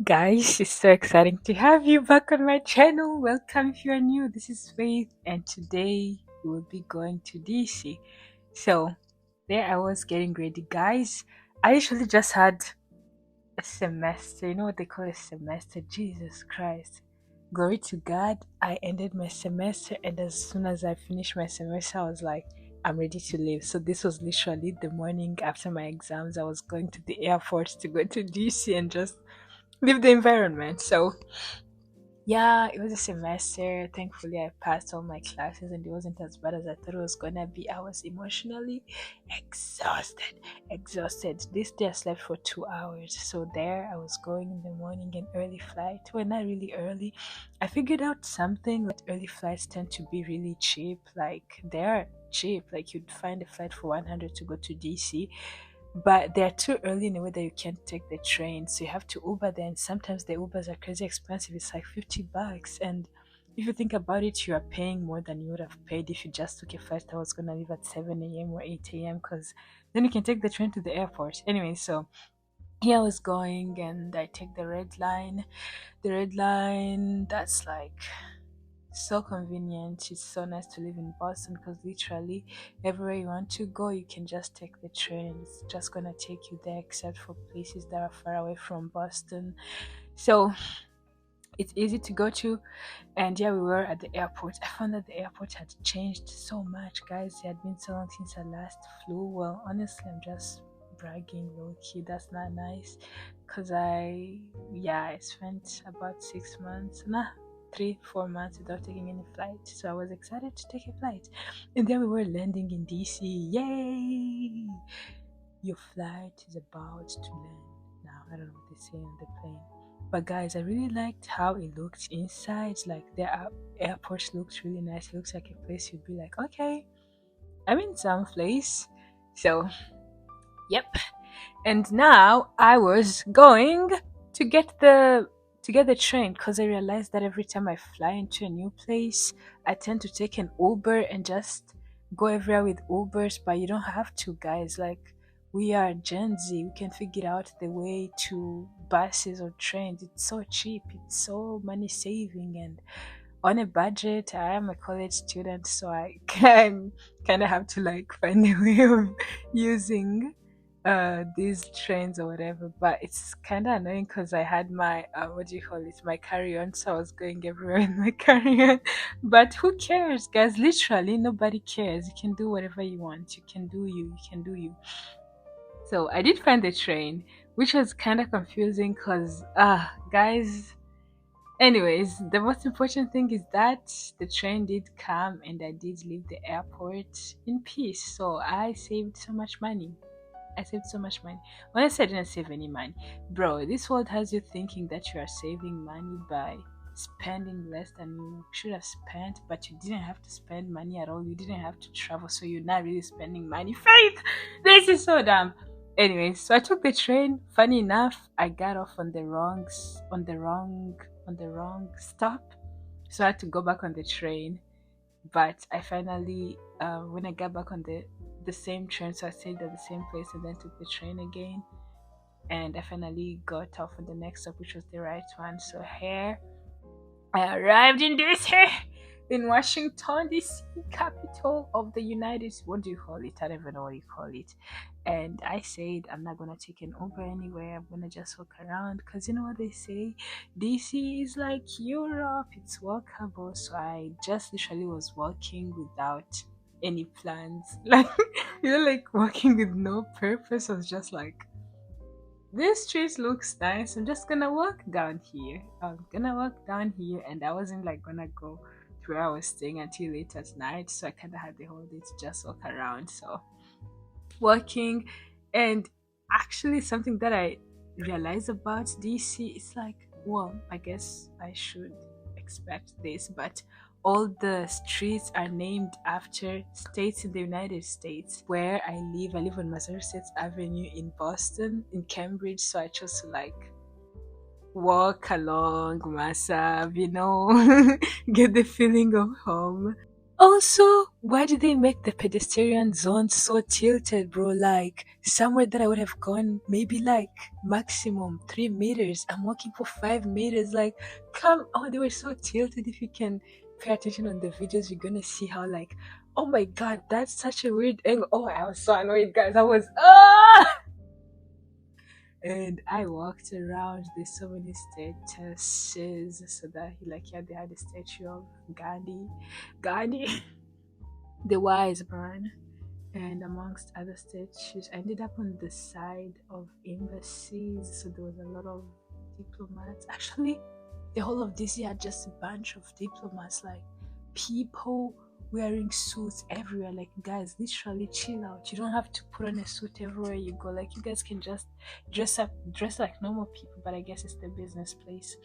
Guys, it's so exciting to have you back on my channel. Welcome if you are new. This is Faith, and today we will be going to DC. So, there I was getting ready, guys. I usually just had a semester. You know what they call a semester? Jesus Christ. Glory to God. I ended my semester, and as soon as I finished my semester, I was like, I'm ready to leave. So, this was literally the morning after my exams. I was going to the airport to go to DC and just leave the environment. So yeah, it was a semester. Thankfully, I passed all my classes and it wasn't as bad as I thought it was gonna be. I was emotionally exhausted. Exhausted. This day I slept for 2 hours. So there I was going in the morning, an early flight. Well, not really early. I figured out something that early flights tend to be really cheap. Like they're cheap. Like you'd find a flight for 100 to go to DC, but they're too early in a way that you can't take the train, so you have to Uber there, and sometimes the Ubers are crazy expensive. It's like $50, and if you think about it, you are paying more than you would have paid if you just took a flight that was gonna leave at 7 a.m. or 8 a.m. because then you can take the train to the airport. Anyway, so here I was going, and I take the red line. The red line, that's like so convenient. It's so nice to live in Boston because literally everywhere you want to go, you can just take the train. It's just gonna take you there, except for places that are far away from Boston. So it's easy to go to. And yeah, we were at the airport. I found that the airport had changed so much, guys. It had been so long since I last flew. Well, honestly, I'm just bragging low key. That's not nice because I spent about 6 months, nah, 3 4 months without taking any flight. So I was excited to take a flight, and then we were landing in DC. Yay! Your flight is about to land now. I don't know what they say on the plane. But guys, I really liked how it looked inside. Like airport looked really nice. It looks like a place you'd be like, okay, I'm in some place. So, yep. And now I was going to get the train because I realized that every time I fly into a new place, I tend to take an Uber and just go everywhere with Ubers, but you don't have to, guys. Like, we are Gen Z, we can figure out the way to buses or trains. It's so cheap, it's so money saving, and on a budget. I am a college student, so I can kind of have to like find a way of using these trains or whatever. But it's kind of annoying because I had my what do you call it, my carry-on, so I was going everywhere in my carry-on. But who cares, guys? Literally nobody cares. You can do whatever you want. You can do you. You can do you. So I did find the train, which was kind of confusing because guys, anyways, the most important thing is that the train did come and I did leave the airport in peace. So I saved so much money. I saved so much money. Honestly, I didn't save any money. Bro, this world has you thinking that you are saving money by spending less than you should have spent, but you didn't have to spend money at all. You didn't have to travel, so you're not really spending money. Faith! This is so dumb. Anyway, so I took the train. Funny enough, I got off on the wrong stop. So I had to go back on the train. But I finally, when I got back on the same train, so I stayed at the same place and then took the train again. And I finally got off on the next stop, which was the right one. So here I arrived in DC, in Washington, DC, capital of the United. What do you call it? I don't even know what you call it. And I said I'm not gonna take an Uber anywhere. I'm gonna just walk around because you know what they say, DC is like Europe. It's walkable. So I just literally was walking without any plans, like like walking with no purpose. I was just like, this street looks nice. I'm just gonna walk down here. I'm gonna walk down here, and I wasn't like gonna go to where I was staying until late at night. So I kind of had the whole day to just walk around. So walking, and actually something that I realized about DC is like, well, I guess I should expect this, but all the streets are named after states in the United States. Where I live on Massachusetts Avenue in Boston, in Cambridge, so I chose to like walk along Massa, get the feeling of home. Also, why did they make the pedestrian zone so tilted, bro? Like somewhere that I would have gone maybe like maximum 3 meters. I'm walking for 5 meters. Like, come on, they were so tilted. If you can pay attention on the videos, you're gonna see how like, oh my god, that's such a weird angle. Oh, I was so annoyed, guys. I was and I walked around. There's so many statues. So that like yeah, they had a statue of Gandhi, the wise man, and amongst other statues. I ended up on the side of embassies, so there was a lot of diplomats. Actually, the whole of DC had just a bunch of diplomats, like people wearing suits everywhere. Like, guys, literally chill out. You don't have to put on a suit everywhere you go. Like, you guys can just dress like normal people, but I guess it's the business place.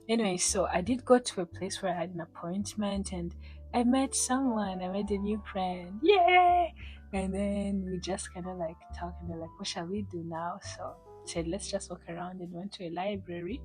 Anyway, so I did go to a place where I had an appointment, and I met someone. I made a new friend. Yay! And then we just kind of like talked, and they're like, what shall we do now? So I said, let's just walk around, and went to a library.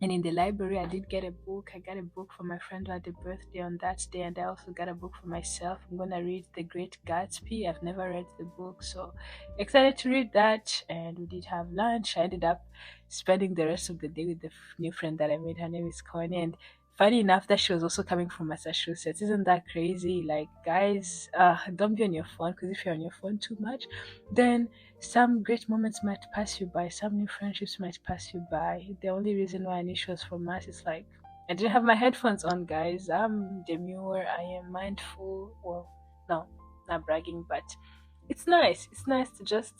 And in the library, I did get a book. I got a book for my friend who had a birthday on that day, and I also got a book for myself. I'm gonna read The Great Gatsby. I've never read the book, so excited to read that. And we did have lunch. I ended up spending the rest of the day with the new friend that I made. Her name is Connie, and funny enough, that she was also coming from Massachusetts. Isn't that crazy? Like, guys, don't be on your phone, because if you're on your phone too much, then some great moments might pass you by, some new friendships might pass you by. The only reason why I knew she was from us is like I didn't have my headphones on, guys. I'm demure, I am mindful. Well, no, not bragging, but it's nice. It's nice to just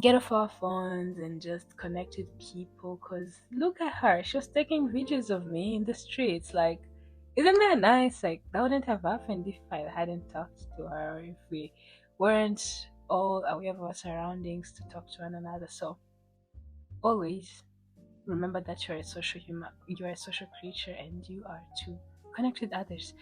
get off our phones and just connect with people. Cause look at her, she was taking videos of me in the streets. Like, isn't that nice? Like, that wouldn't have happened if I hadn't talked to her, or if we weren't all aware of our surroundings to talk to one another. So always remember that you're a social human, you're a social creature, and you are to connect with others.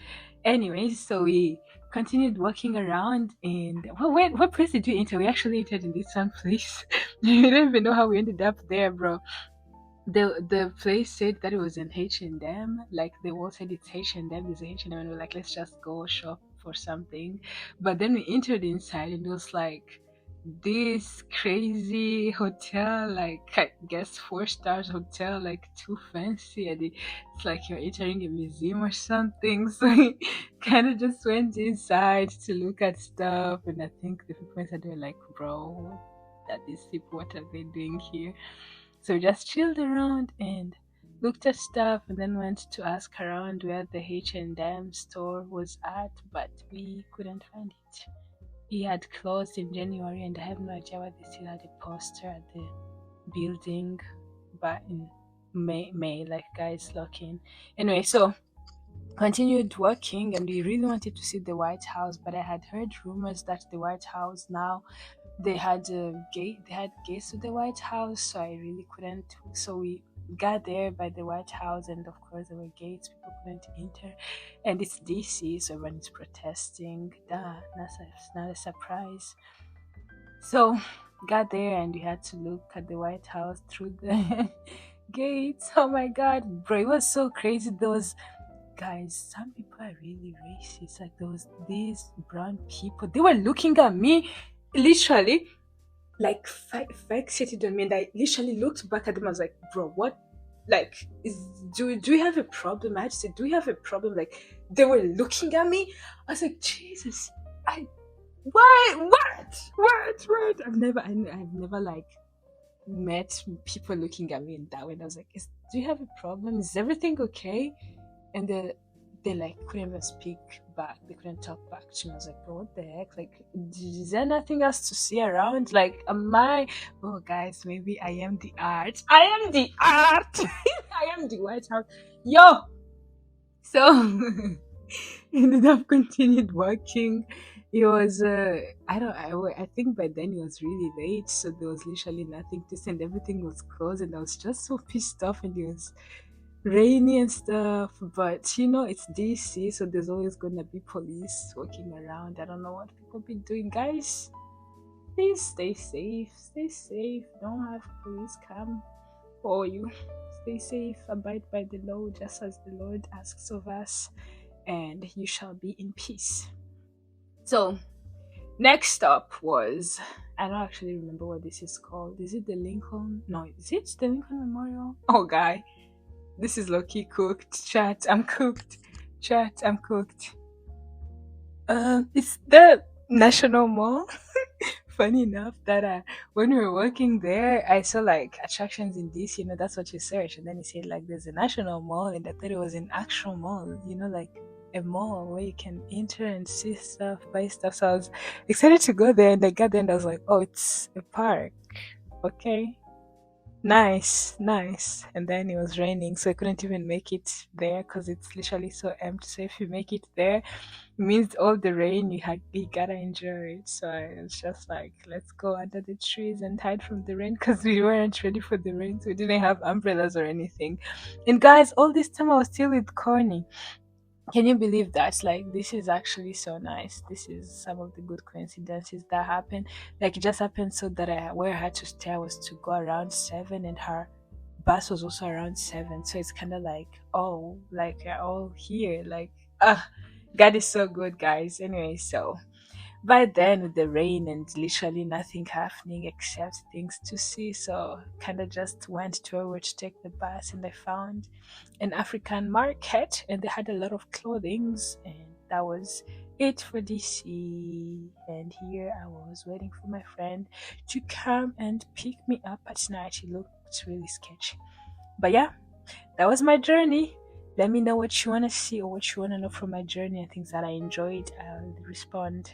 Anyways, so we continued walking around, and well, wait, what place did we enter? We actually entered in this one place. I don't even know how we ended up there, bro. The place said that it was an H&M. Like, the wall said it's H&M, it's H&M, and we're like, let's just go shop for something. But then we entered inside, and it was like this crazy hotel, like I guess 4 stars hotel, like too fancy, and it's like you're entering a museum or something. So we kind of just went inside to look at stuff, and I think the people inside were like, bro, that these people, what are they doing here? So we just chilled around and looked at stuff, and then went to ask around where the H&M store was at, but we couldn't find it. He had closed in January, and I have no idea why they still had a poster at the building, but in May, like, guys, lock in. Anyway, so continued working, and we really wanted to see the White House, but I had heard rumors that the White House now, they had a gate, they had gates to the White House, so I really couldn't. So we got there by the White House, and of course there were gates, people couldn't enter, and it's DC, so everyone is protesting. Duh, it's not a surprise. So got there, and we had to look at the White House through the gates. Oh my god, bro, it was so crazy. There was, guys, some people are really racist. Like, there was these brown people, they were looking at me literally like fixated on me, and I literally looked back at them. I was like, bro, what, like, is, do we have a problem? I had to say, do we have a problem? Like, they were looking at me. I was like, Jesus, I what I've never like met people looking at me in that way. And I was like, do you have a problem? Is everything okay? And they like couldn't even speak back. They couldn't talk back to me. I was like, bro, what the heck? Like, is there nothing else to see around? Like, am I? Oh, guys, maybe I am the art. I am the art. I am the White House. Yo. So ended up continued working. It was I think by then it was really late, so there was literally nothing to send. Everything was closed, and I was just so pissed off, and it was rainy and stuff. But it's DC, so there's always gonna be police walking around. I don't know what people be doing, guys. Please stay safe. Stay safe. Don't have police come for you. Stay safe. Abide by the law, just as the Lord asks of us. and you shall be in peace. So next up was, I don't actually remember what this is called. Is it the Lincoln? No, is it the Lincoln Memorial? Oh, guy, this is low-key cooked. Chat, I'm cooked. Chat, I'm cooked. It's the National Mall. Funny enough that when we were working there, I saw like attractions in DC. That's what you search, and then it said like there's a National Mall, and I thought it was an actual mall. Like a mall where you can enter and see stuff, buy stuff. So I was excited to go there, and I got there, and I was like, oh, it's a park. Okay, nice, nice. And then it was raining, so I couldn't even make it there because it's literally so empty. So if you make it there, it means all the rain you gotta enjoy it. So I was just like, let's go under the trees and hide from the rain because we weren't ready for the rain, so we didn't have umbrellas or anything. And guys, all this time I was still with Corny. Can you believe that? Like, this is actually so nice. This is some of the good coincidences that happened. Like, it just happened so that where I had to stay was to go around 7, and her bus was also around 7. So it's kind of like, oh, like, we're all here. Like, God is so good, guys. Anyway, so by then, with the rain and literally nothing happening except things to see, so kind of just went to where we were to take the bus, and I found an African market, and they had a lot of clothings, and that was it for DC. And here I was waiting for my friend to come and pick me up at night. She looked really sketchy, but yeah, that was my journey. Let me know what you want to see or what you want to know from my journey and things that I enjoyed. I'll respond.